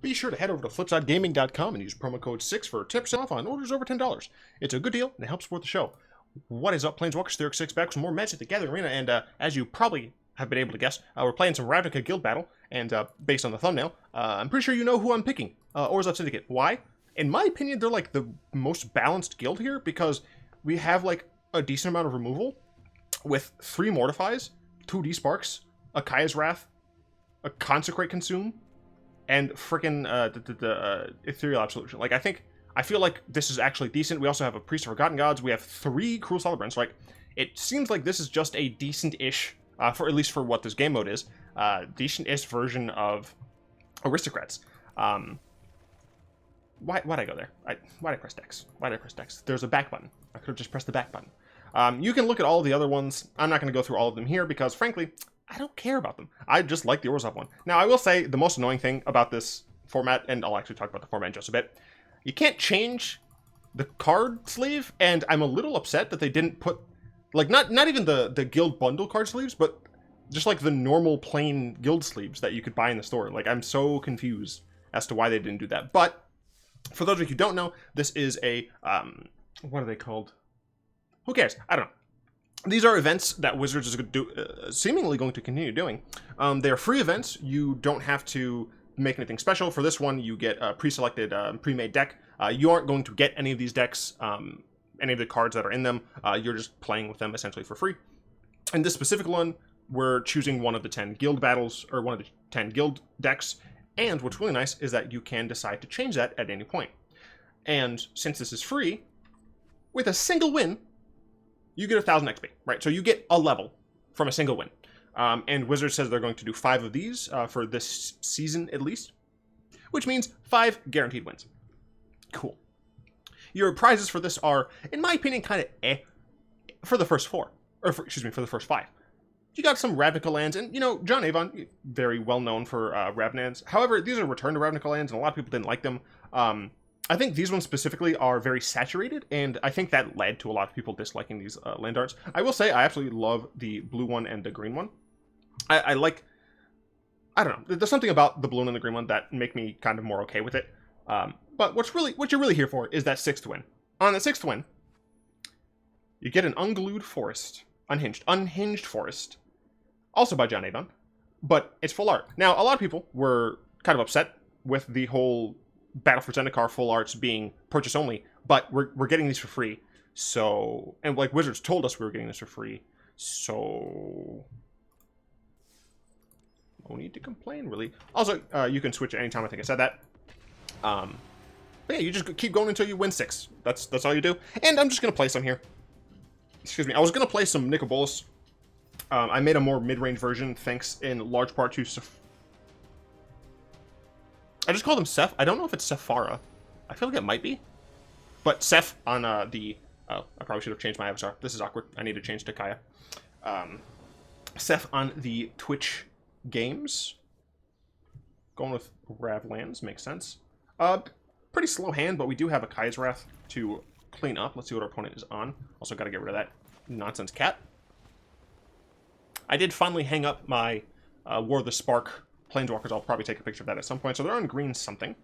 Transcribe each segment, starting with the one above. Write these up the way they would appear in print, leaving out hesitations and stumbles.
Be sure to head over to flipsidegaming.com and use promo code 6 for 10% off on orders over $10. It's a good deal and it helps support the show. What is up, Planeswalkers? Theoric 6 back with some more Magic the Gathering Arena, and as you probably have been able to guess, we're playing some Ravnica Guild Battle, and based on the thumbnail, I'm pretty sure you know who I'm picking. Orzhov Syndicate. Why? In my opinion, they're like the most balanced guild here, because we have like a decent amount of removal with 3 Mortifies, 2 D-Sparks, a Kaya's Wrath, a Consecrate Consume, and frickin' the Ethereal Absolution. Like, I feel like this is actually decent. We also have a Priest of Forgotten Gods. We have 3 Cruel Celebrants. Like, it seems like this is just a decent-ish, for at least for what this game mode is, decent-ish version of Aristocrats. Why'd I go there? Why'd I press Dex? Why'd I press Dex? There's a back button. I could have just pressed the back button. You can look at all the other ones. I'm not going to go through all of them here because, frankly, I don't care about them. I just like the Orzhov one. Now, I will say the most annoying thing about this format, and I'll actually talk about the format in just a bit, you can't change the card sleeve, and I'm a little upset that they didn't put, like, not even the guild bundle card sleeves, but just like the normal plain guild sleeves that you could buy in the store. Like, I'm so confused as to why they didn't do that. But for those of you who don't know, this is a, what are they called? Who cares? I don't know. These are events that Wizards is seemingly going to continue doing. They're free events. You don't have to make anything special. For this one, you get a pre-selected, pre-made deck. You aren't going to get any of these decks, any of the cards that are in them. You're just playing with them essentially for free. And this specific one, we're choosing one of the 10 guild battles, or one of the 10 guild decks. And what's really nice is that you can decide to change that at any point. And since this is free, with a single win, you get 1,000 XP, right? So you get a level from a single win. And Wizards says they're going to do 5 of these for this season at least, which means 5 guaranteed wins. Cool. Your prizes for this are, in my opinion, kind of for the first 4, or for the first 5. You got some Ravnica lands, and you know, John Avon, very well known for Ravnans. However, these are return to Ravnica lands, and a lot of people didn't like them. I think these ones specifically are very saturated, and I think that led to a lot of people disliking these land arts. I will say I absolutely love the blue one and the green one. I don't know. There's something about the blue one and the green one that make me kind of more okay with it. But what you're really here for is that 6th win. On the 6th win, you get an unglued forest, unhinged forest, also by John Avon, but it's full art. Now, a lot of people were kind of upset with the whole Battle for Zendikar full arts being purchase only, but we're getting these for free. So, and like Wizards told us we were getting this for free, so no need to complain, really. Also, you can switch at any time. I think I said that. But yeah, you just keep going until you win 6. That's all you do. And I'm just gonna play some here. Excuse me. I was gonna play some Nicol Bolas. I made a more mid-range version, thanks in large part to I just called him Seth. I don't know if it's Sephara. I feel like it might be. But Seth on the... Oh, I probably should have changed my avatar. This is awkward. I need to change to Kaya. Seth on the Twitch games. Going with Ravlands. Makes sense. Pretty slow hand, but we do have a Kaya's Wrath to clean up. Let's see what our opponent is on. Also got to get rid of that nonsense cat. I did finally hang up my War of the Spark Planeswalkers. I'll probably take a picture of that at some point. So they're on green something.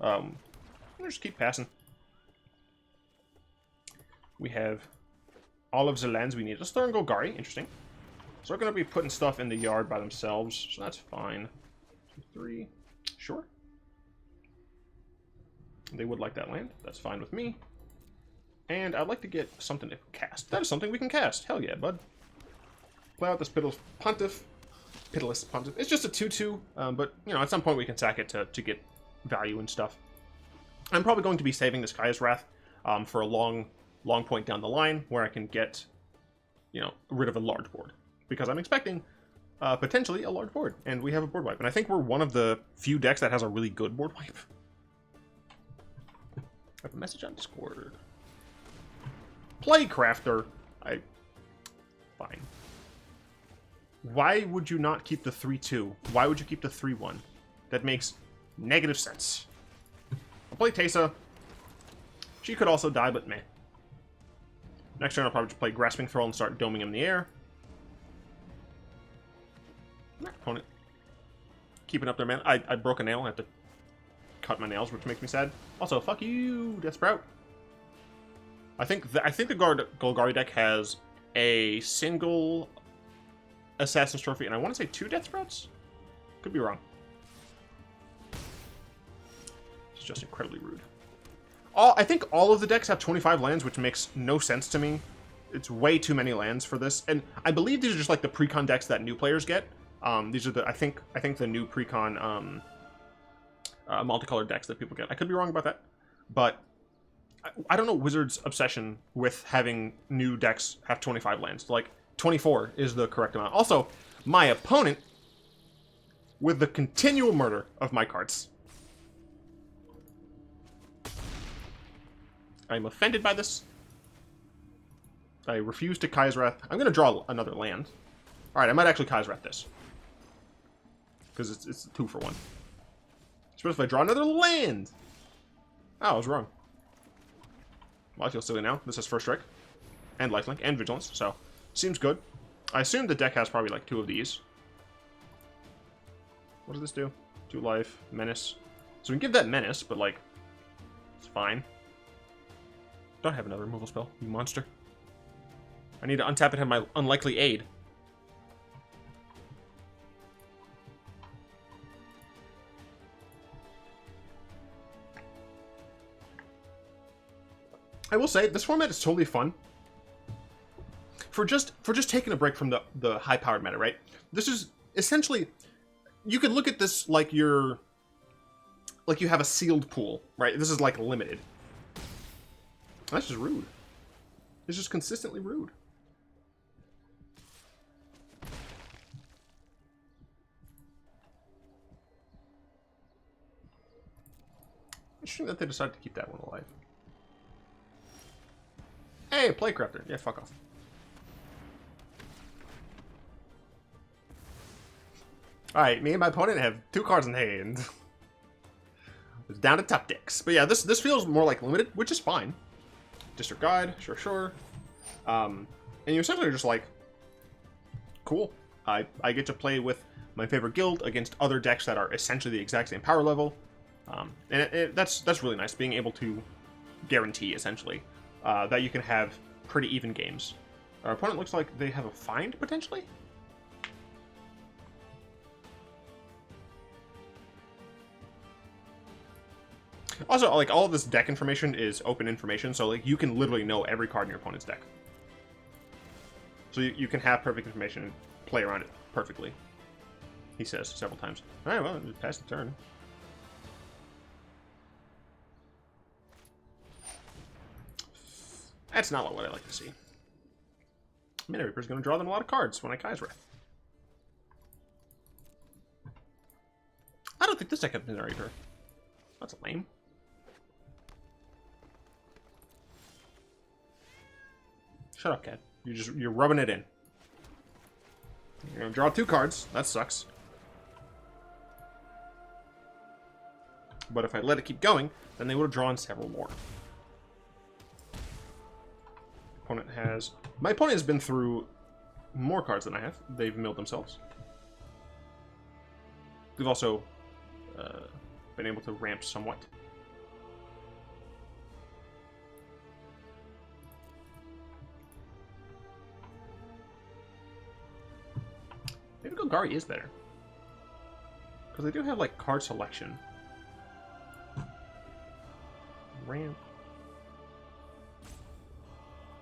I'll just keep passing. We have all of the lands we need. Let's throw in Golgari. Interesting. So we're going to be putting stuff in the yard by themselves. So that's fine. 2, 3. Sure. They would like that land. That's fine with me. And I'd like to get something to cast. That is something we can cast. Hell yeah, bud. Play out this Pitiless Pontiff. It's just a 2/2, but, you know, at some point we can sack it to get value and stuff. I'm probably going to be saving this Kaya's Wrath for a long point down the line where I can get, you know, rid of a large board. Because I'm expecting potentially a large board, and we have a board wipe. And I think we're one of the few decks that has a really good board wipe. I have a message on Discord. Playcrafter. Fine. Why would you not keep the 3/2? Why would you keep the 3/1? That makes negative sense. I'll play Teysa. She could also die, but meh. Next turn I'll probably just play Grasping Thrall and start doming him in the air. Opponent. Keeping up there, man. I broke a nail. I have to cut my nails, which makes me sad. Also, fuck you, Death Sprout. I think the Golgari deck has a single Assassin's Trophy, and I want to say 2 Death Sprouts? Could be wrong. It's just incredibly rude. I think all of the decks have 25 lands, which makes no sense to me. It's way too many lands for this, and I believe these are just like the pre-con decks that new players get. These are the I think the new pre-con multicolored decks that people get. I could be wrong about that, but I don't know Wizards' obsession with having new decks have 25 lands. Like 24 is the correct amount. Also, my opponent with the continual murder of my cards. I'm offended by this. I refuse to Kai's Wrath. I'm going to draw another land. Alright, I might actually Kai's Wrath this. Because it's 2 for 1. Suppose if I draw another land. Oh, I was wrong. Well, I feel silly now. This is first strike. And lifelink. And vigilance. So, seems good. I assume the deck has probably like 2 of these. What does this do? 2 life. Menace. So we can give that menace, but like, it's fine. Don't have another removal spell, you monster. I need to untap and have my unlikely aid. I will say, this format is totally fun. For just taking a break from the high-powered meta, right? This is essentially, you could look at this like you have a sealed pool, right? This is like limited. That's just rude. It's just consistently rude. Interesting that they decided to keep that one alive. Hey, Playcrafter. Yeah, fuck off. Alright, me and my opponent have 2 cards in hand. It's down to top decks. But yeah, this feels more like limited, which is fine. District Guide, sure. And you essentially are just like, cool. I get to play with my favorite guild against other decks that are essentially the exact same power level. And that's really nice, being able to guarantee, essentially, that you can have pretty even games. Our opponent looks like they have a find, potentially? Also, like, all of this deck information is open information, so, like, you can literally know every card in your opponent's deck. So you can have perfect information and play around it perfectly. He says several times. Alright, well, just pass the turn. That's not what I like to see. Mana Reaper's going to draw them a lot of cards when I Kai's Wrath. I don't think this deck has Mana Reaper. That's lame. Shut up, cat. You're rubbing it in. You're gonna draw 2 cards. That sucks. But if I let it keep going, then they would have drawn several more. My opponent has been through more cards than I have. They've milled themselves. They've also been able to ramp somewhat. Maybe Golgari is better. Because they do have, like, card selection. Ramp.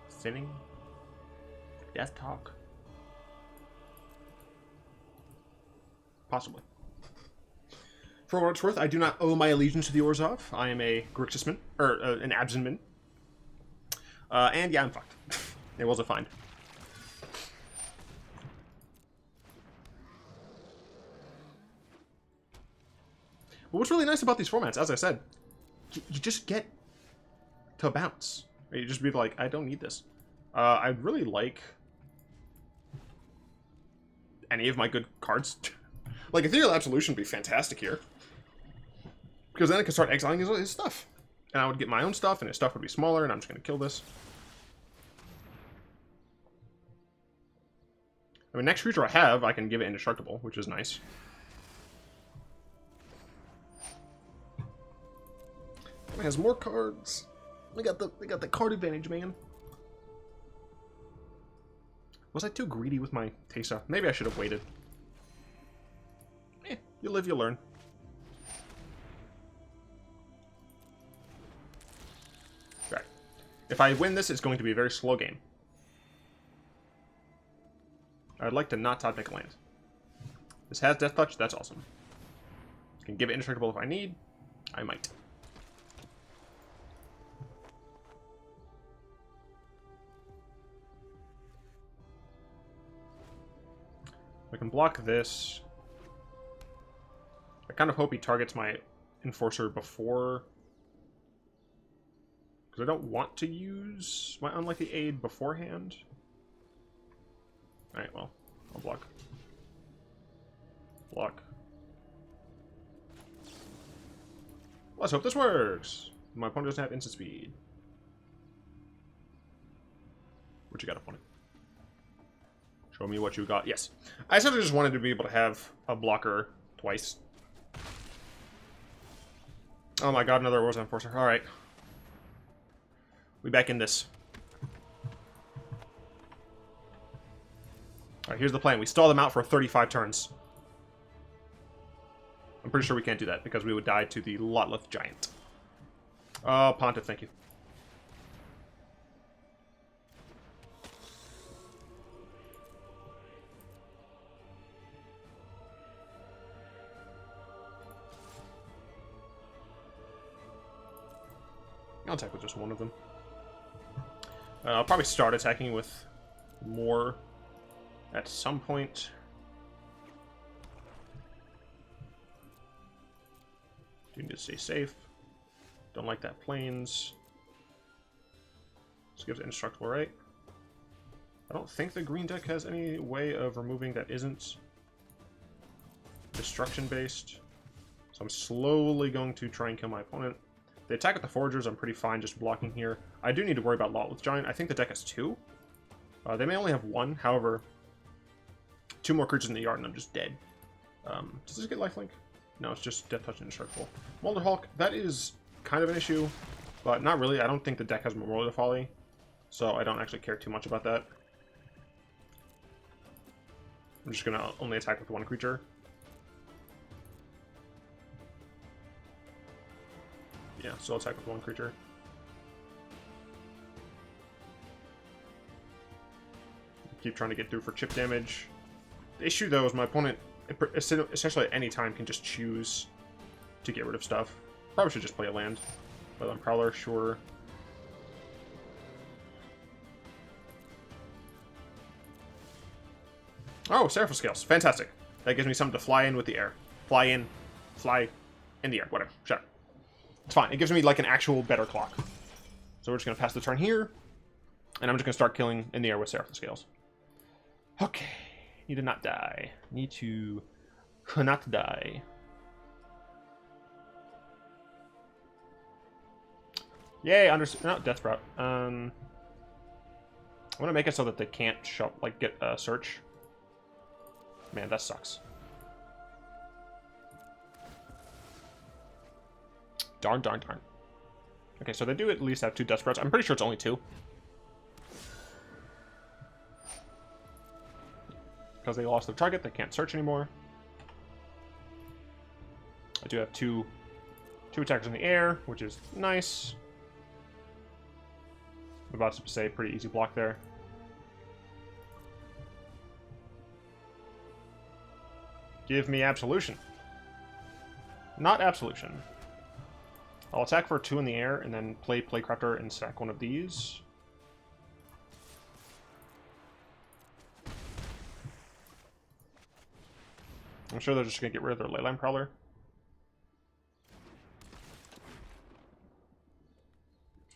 Sinning. Death Talk. Possibly. For what it's worth, I do not owe my allegiance to the Orzhov. I am a Grixisman, or an Absentman. And yeah, I'm fucked. It was a find. But what's really nice about these formats, as I said, you just get to bounce. You just be like, I don't need this. I'd really like any of my good cards. Like, Ethereal Absolution would be fantastic here. Because then I could start exiling his stuff. And I would get my own stuff, and his stuff would be smaller, and I'm just going to kill this. I mean, next creature I have, I can give it Indestructible, which is nice. It has more cards. They got the card advantage, man. Was I too greedy with my Tesa? Maybe I should have waited. You live, you learn. Right. If I win this, it's going to be a very slow game. I'd like to not top make a land. This has Death Touch, that's awesome. I can give it indestructible if I need. I might. I can block this. I kind of hope he targets my Enforcer before... because I don't want to use my Unlikely Aid beforehand. Alright, well, I'll block. Block. Let's hope this works! My opponent doesn't have instant speed. What you got, opponent? Show me what you got. Yes. I essentially just wanted to be able to have a blocker twice. Oh my god, another Orzhov Enforcer. Alright. We back in this. Alright, here's the plan. We stall them out for 35 turns. I'm pretty sure we can't do that because we would die to the Lotleth Giant. Oh, Pontiff, thank you. I'll attack with just one of them. I'll probably start attacking with more at some point. Do need to stay safe. Don't like that planes. This gives it indestructible, right? I don't think the green deck has any way of removing that isn't destruction based. So I'm slowly going to try and kill my opponent. The attack with the Foragers, I'm pretty fine just blocking here. I do need to worry about Lotleth Giant. I think the deck has 2. They may only have 1. However, 2 more creatures in the yard and I'm just dead. Does this get lifelink? No, it's just Death Touch and Indestructible. Molder Hulk, that is kind of an issue, but not really. I don't think the deck has Memorial to Folly, so I don't actually care too much about that. I'm just going to only attack with 1 creature. Yeah, so I'll attack with 1 creature. Keep trying to get through for chip damage. The issue, though, is my opponent, essentially at any time, can just choose to get rid of stuff. Probably should just play a land. But Prowler, sure. Oh, Seraphim Scales. Fantastic. That gives me something to fly in with the air. Fly in the air. Whatever. Shut up. It's fine. It gives me, like, an actual better clock. So we're just going to pass the turn here. And I'm just going to start killing in the air with Seraphim Scales. Okay. Need to not die. Need to not die. Yay, no, Death Sprout. I want to make it so that they can't get a search. Man, that sucks. Darn. Okay, so they do at least have 2 Death Sprouts. I'm pretty sure it's only 2. Because they lost their target, they can't search anymore. I do have two attackers in the air, which is nice. I'm about to say pretty easy block there. Give me Absolution. Not Absolution. I'll attack for 2 in the air, and then play Playcrafter and sack one of these. I'm sure they're just going to get rid of their Leyline Prowler.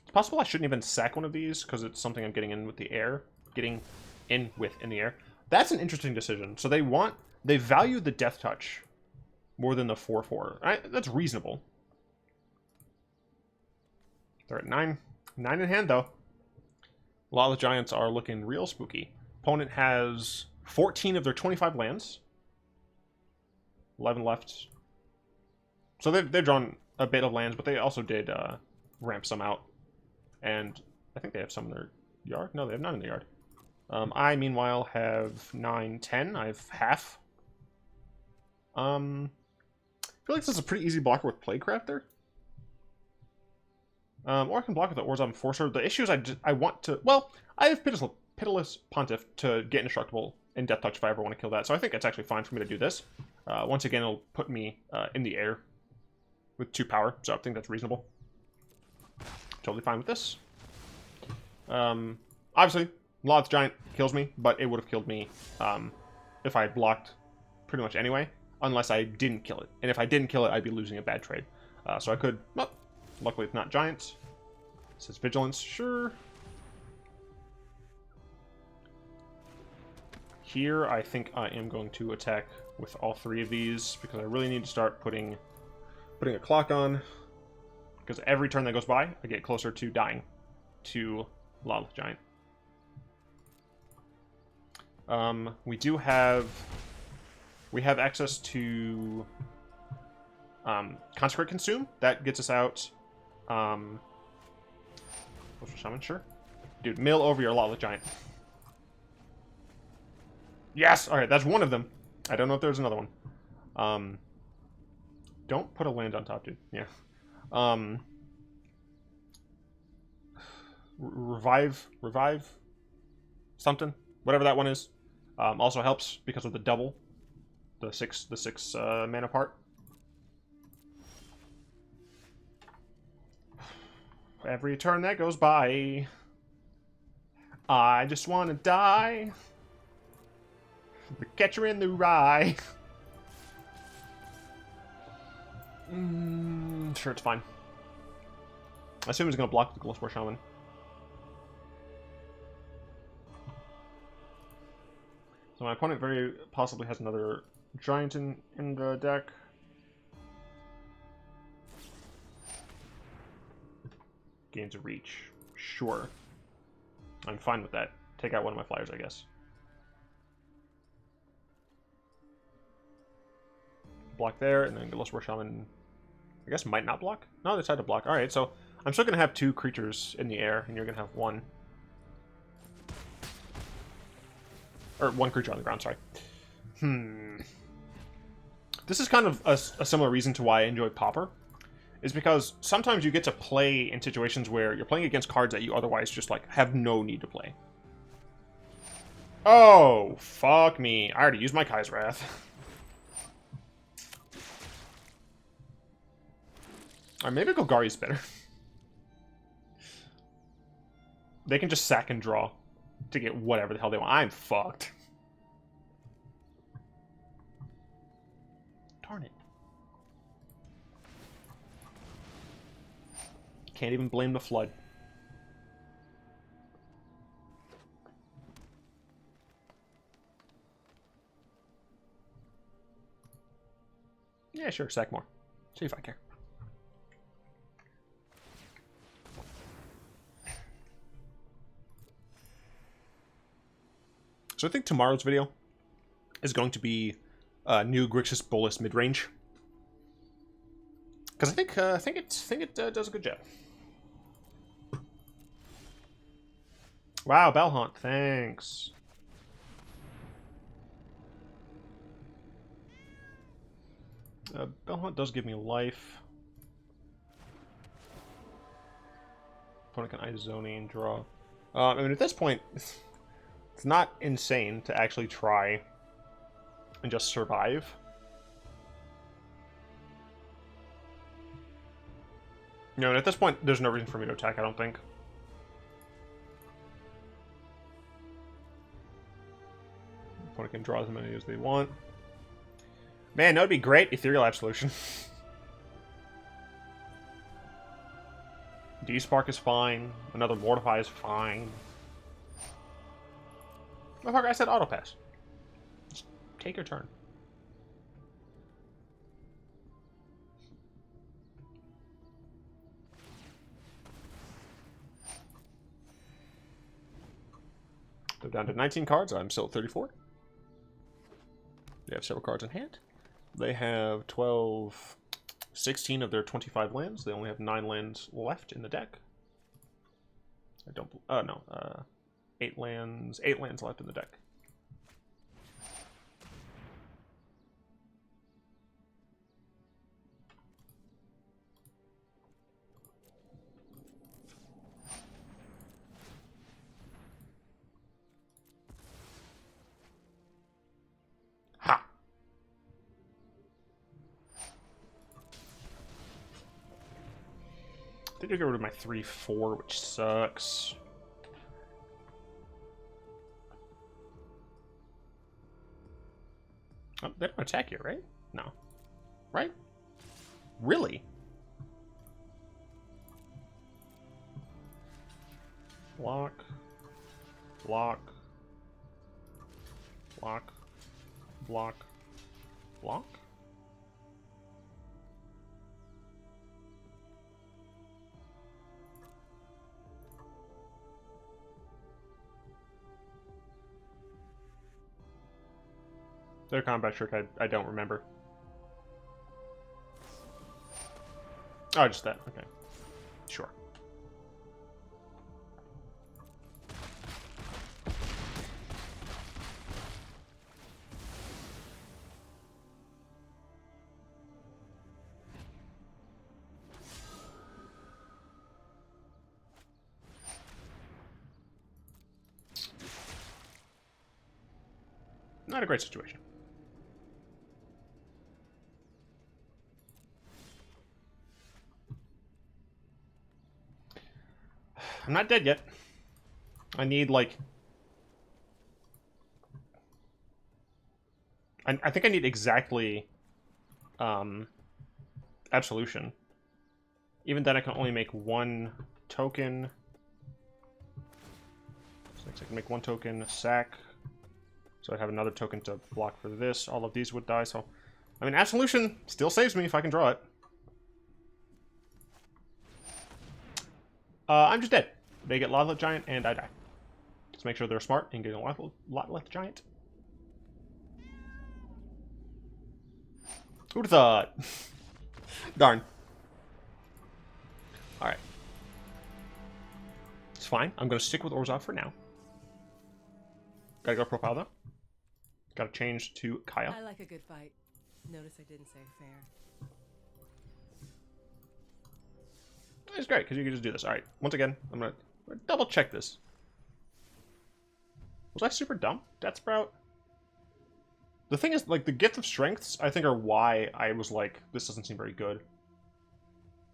It's possible I shouldn't even sack one of these, because it's something I'm getting in with the air. Getting in the air. That's an interesting decision. So they value the Death Touch more than the 4/4. That's reasonable. They're at 9. 9 in hand, though. A lot of the Giants are looking real spooky. Opponent has 14 of their 25 lands. 11 left. So they've drawn a bit of lands, but they also did ramp some out. And I think they have some in their yard. No, they have none in the yard. I, meanwhile, have 9, 10. I have half. I feel like this is a pretty easy blocker with Playcrafter. Or I can block with the Orzhov Enforcer. The issue is I want to... Well, I have Pitiless Pontiff to get indestructible in Death Touch if I ever want to kill that. So I think it's actually fine for me to do this. Once again, it'll put me in the air with 2 power. So I think that's reasonable. Totally fine with this. Obviously, Loth's Giant kills me, but it would have killed me if I had blocked pretty much anyway, unless I didn't kill it. And if I didn't kill it, I'd be losing a bad trade. So I could... Well, luckily, it's not Giants. It says Vigilance. Sure. Here, I think I am going to attack with all 3 of these, because I really need to start putting a clock on. Because every turn that goes by, I get closer to dying to Loth Giant. We have access to Consecrate Consume. That gets us out. Shaman, sure. Dude, mill over your Loth Giant. Yes! Alright, that's one of them. I don't know if there's another one. Don't put a land on top, dude. Yeah. Revive something, whatever that one is. Also helps because of the double, the six mana part. Every turn that goes by, I just want to die. The catcher in the rye. Sure, it's fine. I assume he's going to block the Golgari Shaman. So my opponent very possibly has another Giant in the deck. Gains a reach. Sure. I'm fine with that. Take out one of my flyers, I guess. Block there, and then Golgari Shaman, I guess, might not block? No, they decided to block. Alright, so I'm still going to have 2 creatures in the air, and you're going to have 1. Or 1 creature on the ground, sorry. This is kind of a similar reason to why I enjoy Pauper. Is because sometimes you get to play in situations where you're playing against cards that you otherwise just, like, have no need to play. Oh, fuck me. I already used my Kai's Wrath. Or maybe Golgari's better. They can just sack and draw to get whatever the hell they want. I'm fucked. Darn it. Can't even blame the flood. Yeah, sure, sack more. See if I care. So I think tomorrow's video is going to be new Grixis Bolus mid-range, because I think it does a good job. Wow, Bellhaunt, thanks. Bellhaunt does give me life. Opponent can Izoni and draw. I mean, at this point, it's not insane to actually try and just survive. No, and at this point, there's no reason for me to attack, I don't think. Opponent can draw as many as they want. Man, that would be great. Ethereal Absolution. D-Spark is fine. Another Mortify is fine. Motherfucker, I said auto pass. Just take your turn. They're down to 19 cards. I'm still at 34. They have several cards in hand. They have 12. 16 of their 25 lands. They only have 9 lands left in the deck. I don't... Oh, no. 8 lands. 8 lands left in the deck. Ha! I think I get rid of my 3/4, which sucks. Oh, they don't attack here, right? No. Right? Really? Block. Block. Block. Block. Block? Their combat trick, I don't remember. Oh, just that. Okay. Sure. Not a great situation. I'm not dead yet. I need, like... I think I need exactly... Absolution. Even then, I can only make 1 token. So I can make 1 token, sack. So I'd have another token to block for this. All of these would die, so... I mean, Absolution still saves me if I can draw it. I'm just dead. They get Lava Giant, and I die. Just make sure they're smart and get a lot left Giant. Who'd have thought? Darn. Alright. It's fine. I'm going to stick with Orzhov for now. Gotta go profile, though. Gotta change to Kaya. I like a good fight. Notice I didn't say fair. It's great, because you can just do this. Alright, once again, I'm going to double check this. Was I super dumb? Death Sprout? The thing is, like, the Gift of Strengths, I think, are why I was like, this doesn't seem very good.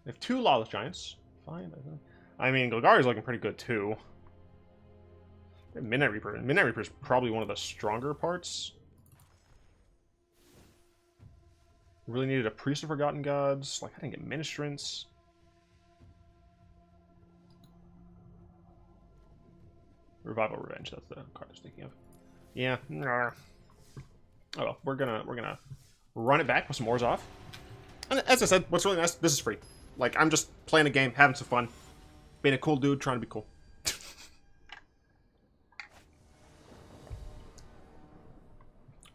I have 2 Lawless Giants. Fine. I mean, Golgari is looking pretty good, too. Midnight Reaper. Midnight Reaper is probably one of the stronger parts. Really needed a Priest of Forgotten Gods. Like, I didn't get Ministrants. Revival Revenge, that's the card I was thinking of. Yeah. Oh well, we're gonna run it back with some Orzhov. And as I said, what's really nice, this is free. Like, I'm just playing a game, having some fun. Being a cool dude, trying to be cool.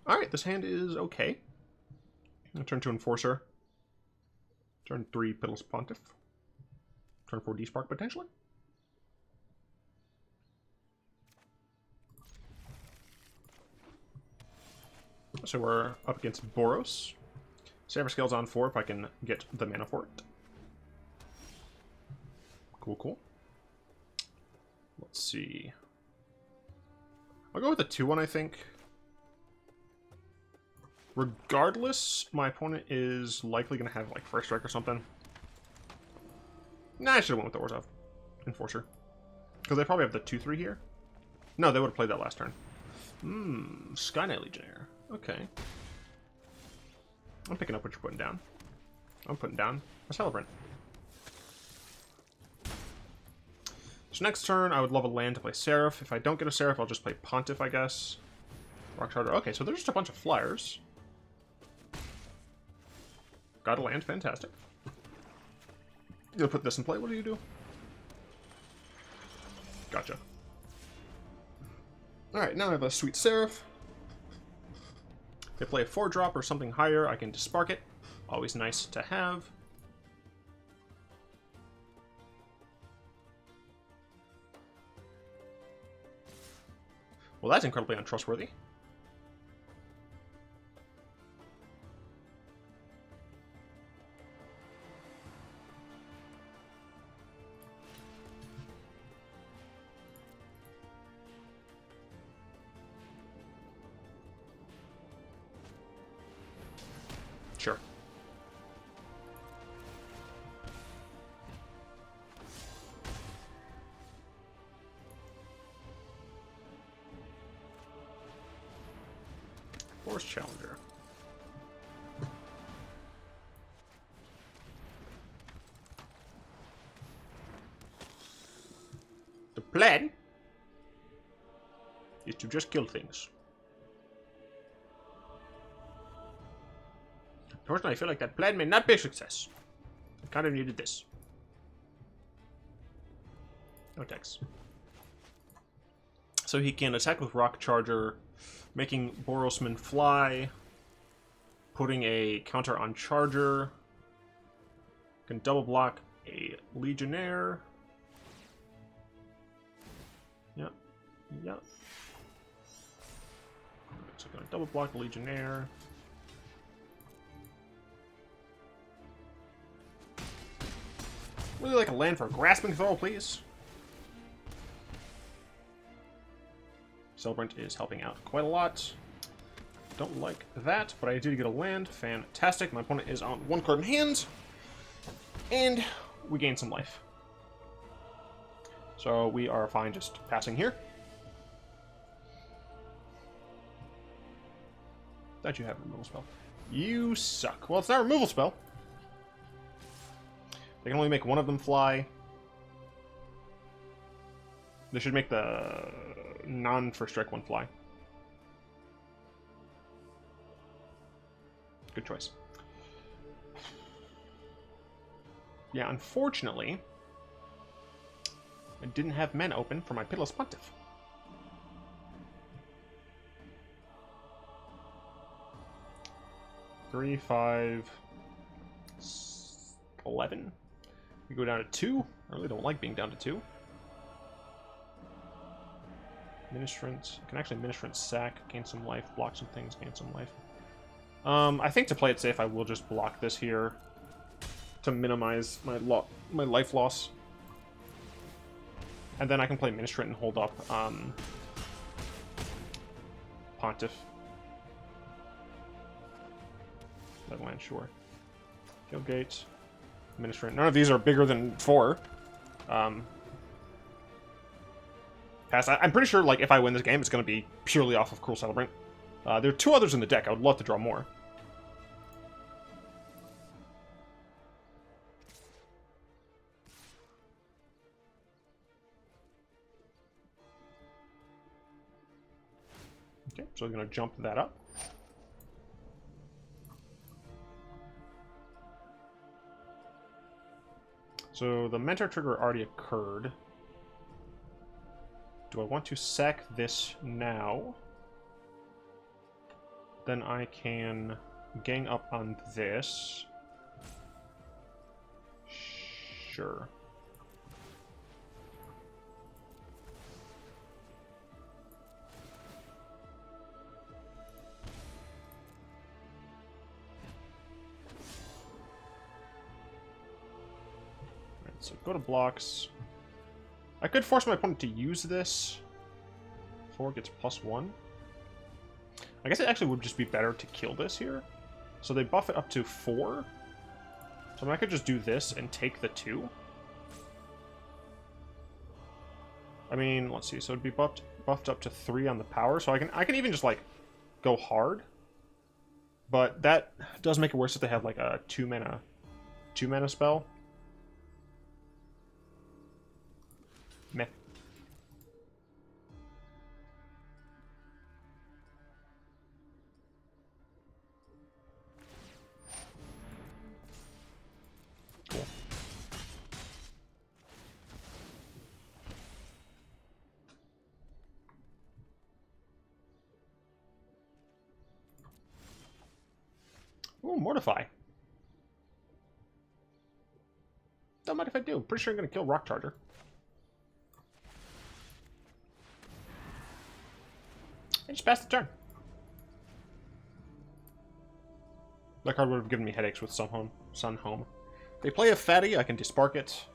Alright, this hand is okay. I'm gonna turn 2 Enforcer. Turn 3 Pitiless Pontiff. Turn 4 D-Spark, potentially. So we're up against Boros. Saber Scale's on 4 if I can get the mana for it. Cool, cool. Let's see. I'll go with the 2-1, I think. Regardless, my opponent is likely going to have, like, First Strike or something. Nah, I should have went with the Orzhov Enforcer. Because they probably have the 2-3 here. No, they would have played that last turn. Sky Knight Legionnaire. Okay. I'm picking up what you're putting down. I'm putting down a Celebrant. So next turn, I would love a land to play Seraph. If I don't get a Seraph, I'll just play Pontiff, I guess. Rock Charter. Okay, so there's just a bunch of flyers. Got a land, fantastic. You'll put this in play. What do you do? Gotcha. Alright, now I have a Sweet Seraph. If they play a 4-drop or something higher, I can Dispark it. Always nice to have. Well, that's incredibly untrustworthy. Sure. Boros Challenger. The plan is to just kill things. Personally, I feel like that plan may not be a success. I kind of needed this. No text. So he can attack with Rock Charger, making Borosman fly, putting a counter on Charger, can double block a Legionnaire. Yep. Yep. So gonna double block the Legionnaire. Really like a land for a Grasping Throw, please. Celebrant is helping out quite a lot. Don't like that, but I did get a land. Fantastic. My opponent is on 1 card in hand. And we gain some life. So we are fine just passing here. Thought you have a removal spell. You suck. Well, it's not a removal spell. They can only make one of them fly. They should make the non-first strike one fly. Good choice. Yeah, unfortunately, I didn't have men open for my Pitiless Pontiff. Three, 5, 11. We go down to 2. I really don't like being down to 2. Ministrant. I can actually Ministrant sack, gain some life, block some things, gain some life. I think to play it safe, I will just block this here to minimize my life loss. And then I can play Ministrant and hold up Pontiff. That land, sure. Killgate. Ministrant. None of these are bigger than 4. Pass. I'm pretty sure, like, if I win this game, it's going to be purely off of Cruel Celebrant. There are 2 others in the deck. I would love to draw more. Okay, so we're going to jump that up. So the Mentor trigger already occurred. Do I want to sack this now? Then I can gang up on this. Sure. So go to blocks. I could force my opponent to use this. 4 gets +1. I guess it actually would just be better to kill this here. So they buff it up to 4. So I mean, I could just do this and take the 2. I mean, let's see. So it'd be buffed up to 3 on the power. So I can even just like go hard. But that does make it worse if they have like a 2 mana spell. Meh. Cool. Ooh, Mortify. Don't mind if I do. I'm pretty sure I'm going to kill Rock Charger. And just pass the turn. That card would have given me headaches with Sun Home. If they play a fatty, I can dispark it.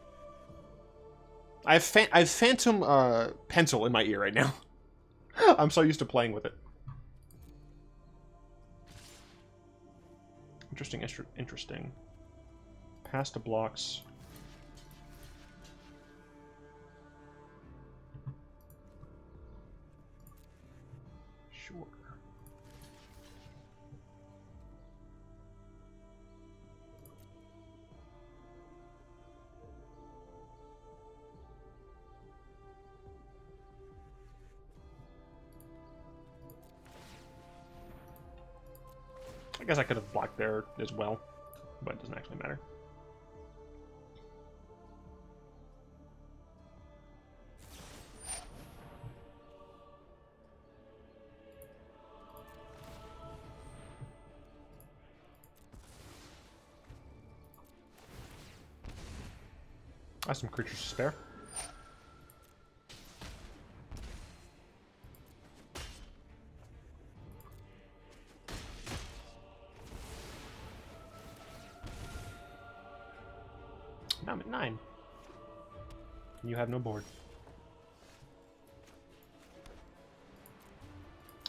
I have Phantom Pencil in my ear right now. I'm so used to playing with it. Interesting. Pass to blocks. Sure. I guess I could have blocked there as well, but it doesn't actually matter. I have some creatures to spare. Now I'm at 9. You have no board.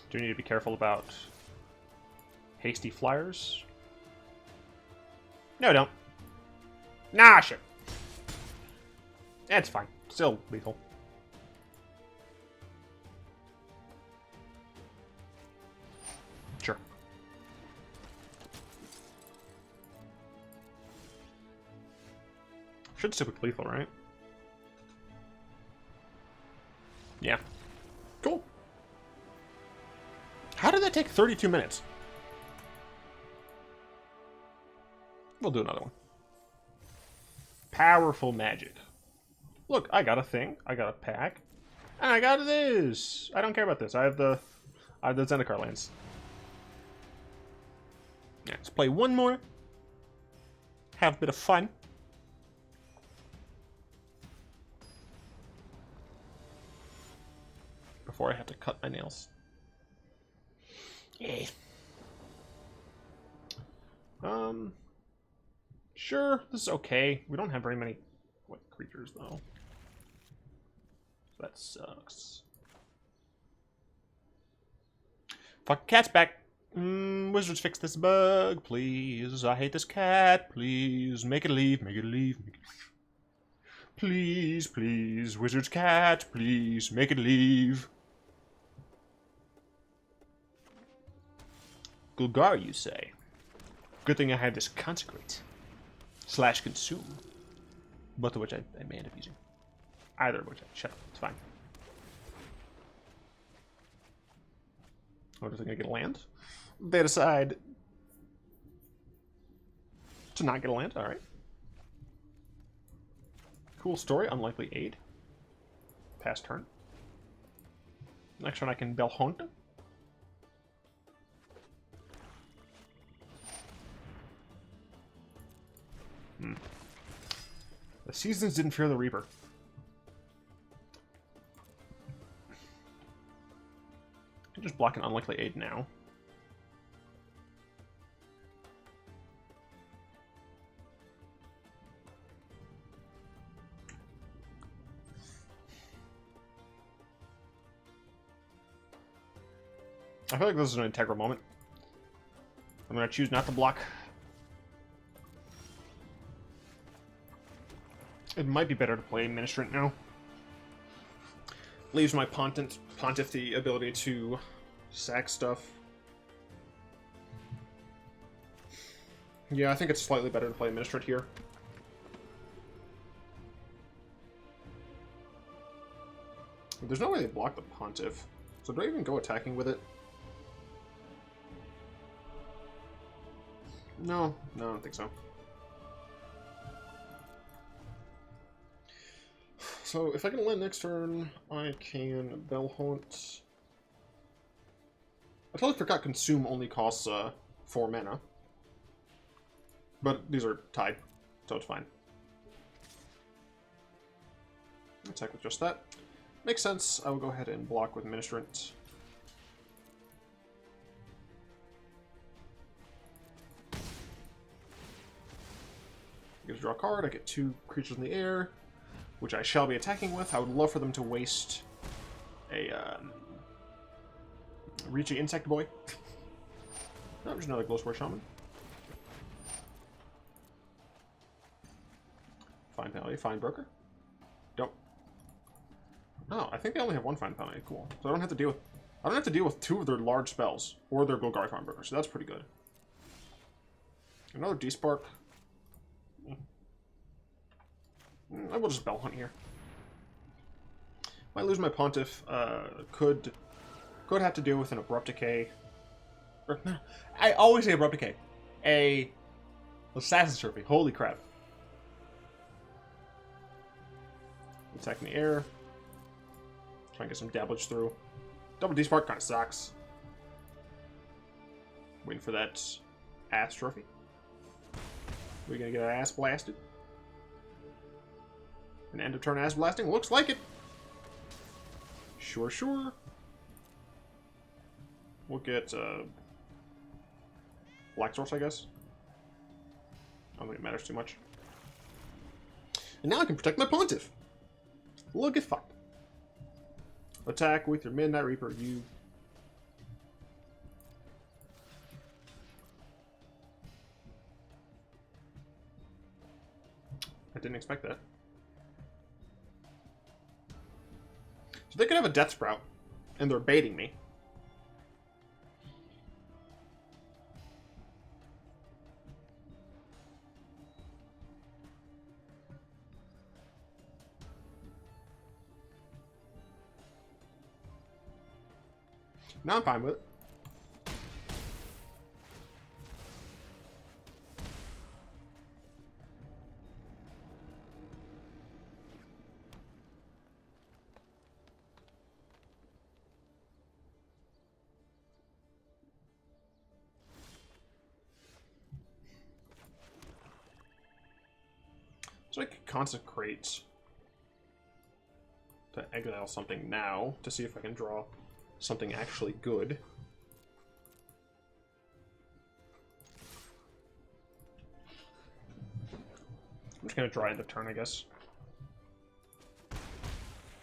Do you need to be careful about hasty flyers? No, I don't. Nah, sure. That's fine. Still lethal. Sure. Should stick with lethal, right? Yeah. Cool. How did that take 32 minutes? We'll do another one. Powerful magic. Look, I got a thing. I got a pack. And I got this. I don't care about this. I have the Zendikar lands. Yeah, let's play one more. Have a bit of fun. Before I have to cut my nails. Yeah. Sure, this is okay. We don't have very many creatures though. That sucks. Fuck, cat's back. Wizards, fix this bug, please. I hate this cat. Please, make it leave. Make it leave. Make it leave. Please, please, Wizard's cat. Please, make it leave. Golgari, you say? Good thing I have this consecrate / consume. Both of which I may end up using. Either of which shut up. It's fine. What, is it going to get a land? They decide to not get a land. Alright. Cool story. Unlikely aid. Pass turn. Next turn I can Belhonta. The seasons didn't fear the Reaper. I can just block an unlikely aid now. I feel like this is an integral moment. I'm going to choose not to block. It might be better to play Ministrant now. Leaves my Pontiff the ability to sack stuff. Yeah, I think it's slightly better to play Ministrant here. There's no way they block the Pontiff. So do I even go attacking with it? No, I don't think so. So if I can land next turn, I can Belhaunt. I totally forgot Consume only costs 4 mana. But these are tied, so it's fine. Attack with just that. Makes sense. I will go ahead and block with Ministrant. I get to draw a card. I get 2 creatures in the air, which I shall be attacking with. I would love for them to waste a Reachy Insect Boy. No, there's another Glowspore Shaman. Fine penalty, fine broker. Don't. Oh, I think they only have 1 fine penalty. Cool. So I don't have to deal with 2 of their large spells or their Golgari fine broker. So that's pretty good. Another D-Spark. I will just Bell Hunt here. Might lose my Pontiff. Could have to deal with an Abrupt Decay. Or, no, I always say Abrupt Decay. A Assassin's Trophy. Holy crap. Attack in the air. Try and get some dabblage through. Double D-Spark kind of sucks. Waiting for that ass trophy. We're gonna get our ass blasted. An end of turn ass blasting? Looks like it. Sure, sure. We'll get Black Source, I guess. I don't think it matters too much. And now I can protect my Pontiff. Look at fucked. Attack with your Midnight Reaper, you. I didn't expect that. So they could have a Death Sprout, and they're baiting me. Now I'm fine with it. So I could consecrate to exile something now to see if I can draw something actually good. I'm just going to draw end of turn, I guess.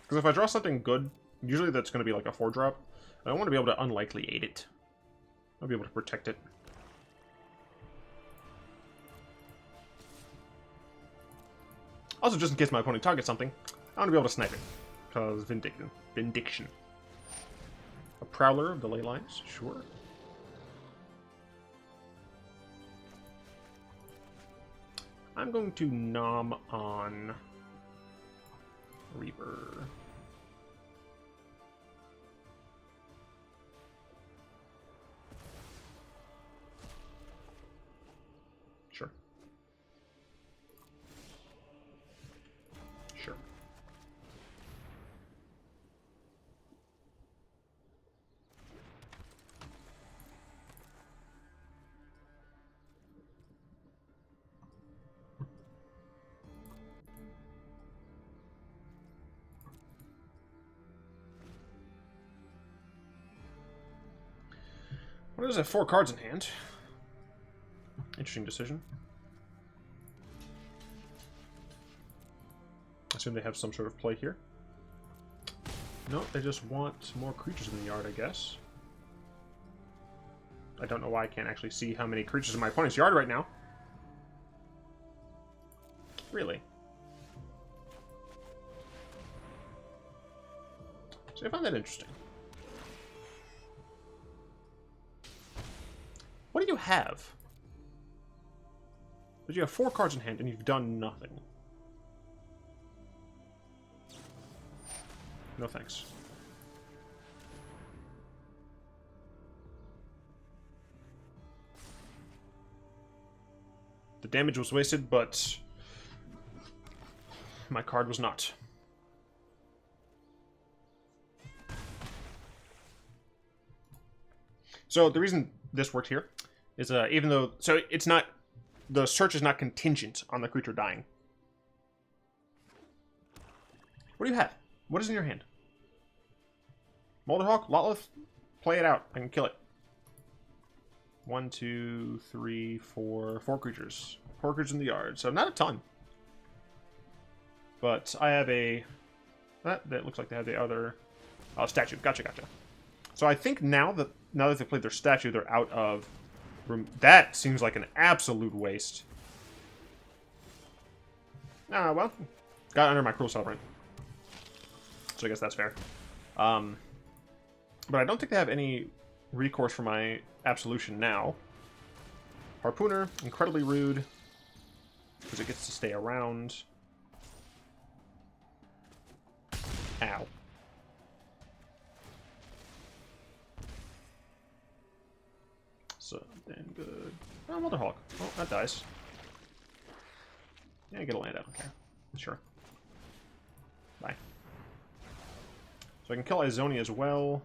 Because if I draw something good, usually that's going to be like a 4-drop. I want to be able to unlikely aid it. I'll be able to protect it. Also, just in case my opponent targets something, I want to be able to snipe it. Because Vindiction. A Prowler of the Ley Lines, sure. I'm going to nom on Reaper. Sure. Sure. What is it? 4 cards in hand. Interesting decision. I assume they have some sort of play here. No, they just want more creatures in the yard, I guess. I don't know why I can't actually see how many creatures in my opponent's yard right now. Really? So I find that interesting. What do you have? But you have 4 cards in hand and you've done nothing. No thanks. The damage was wasted, but my card was not. So the reason this worked here is even though, so it's not, the search is not contingent on the creature dying. What do you have? What is in your hand? Molderhawk? Lotleth? Play it out. I can kill it. 1, 2, 3, 4. 4 creatures. 4 creatures in the yard. So not a ton. But I have a... That looks like they have the other... Oh, statue. Gotcha, gotcha. So I think now that they played their statue, they're out of... That seems like an absolute waste. Ah, well. Got under my Cruel Sovereign. So I guess that's fair. But I don't think they have any recourse for my Absolution now. Harpooner, incredibly rude. Because it gets to stay around. Ow. So, then good. Oh, Motherhawk. Oh, that dies. Yeah, get a land, I don't care. Sure. Bye. So I can kill Izoni as well.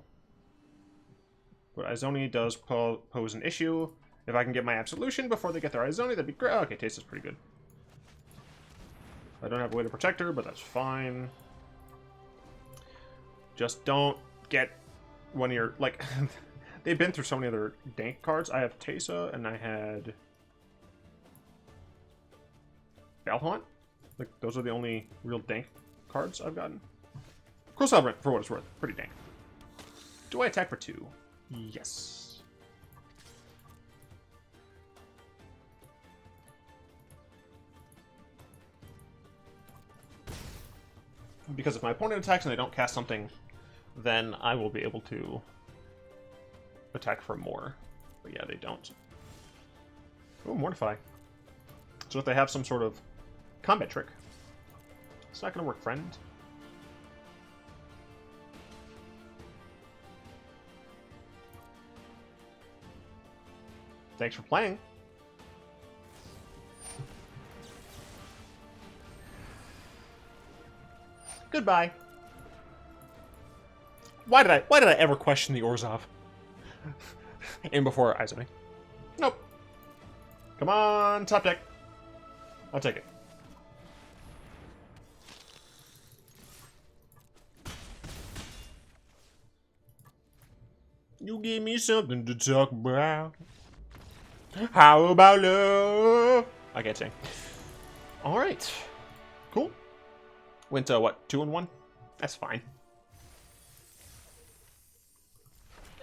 But Izoni does pose an issue. If I can get my Absolution before they get their Izoni, that'd be great. Okay, Taste is pretty good. I don't have a way to protect her, but that's fine. Just don't get one of your... Like, they've been through so many other dank cards. I have Teysa, and I had... Balhaunt? Like, those are the only real dank cards I've gotten. Cruel Sovereign, for what it's worth. Pretty dank. Do I attack for 2? Yes. Because if my opponent attacks and they don't cast something, then I will be able to attack for more. But yeah, they don't. Oh, Mortify. So if they have some sort of combat trick, it's not going to work, friend. Thanks for playing. Goodbye. Why did I ever question the Orzhov? And before Izoni. Nope. Come on, top deck. I'll take it. You give me something to talk about. How about love? I can't sing. Alright. Cool. Went to, what, 2-1? That's fine.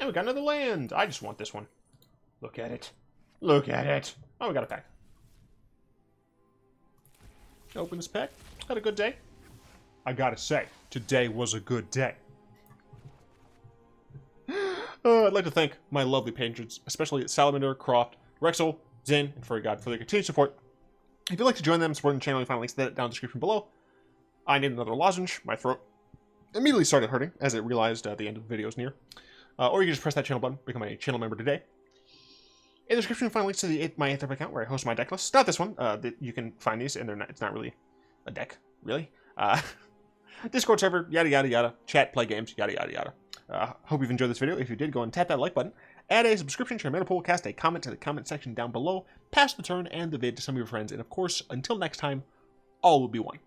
And we got another land. I just want this one. Look at it. Look at it. Oh, we got a pack. Open this pack. Had a good day. I gotta say, today was a good day. I'd like to thank my lovely patrons, especially Salamander, Croft, Rexel, Zin, and Furry God for their continued support. If you'd like to join them, supporting the channel, you find links to that down in the description below. I need another lozenge. My throat immediately started hurting as it realized the end of the video is near. Or you can just press that channel button, become a channel member today. In the description, you'll find links to my Anthrop account where I host my deck lists. Not this one. You can find these, and it's not really a deck, really. Discord server, yada, yada, yada. Chat, play games, yada, yada, yada. Hope you've enjoyed this video. If you did, go and tap that like button. Add a subscription to your mana pool, cast a comment to the comment section down below, pass the turn and the vid to some of your friends, and of course, until next time, all will be one.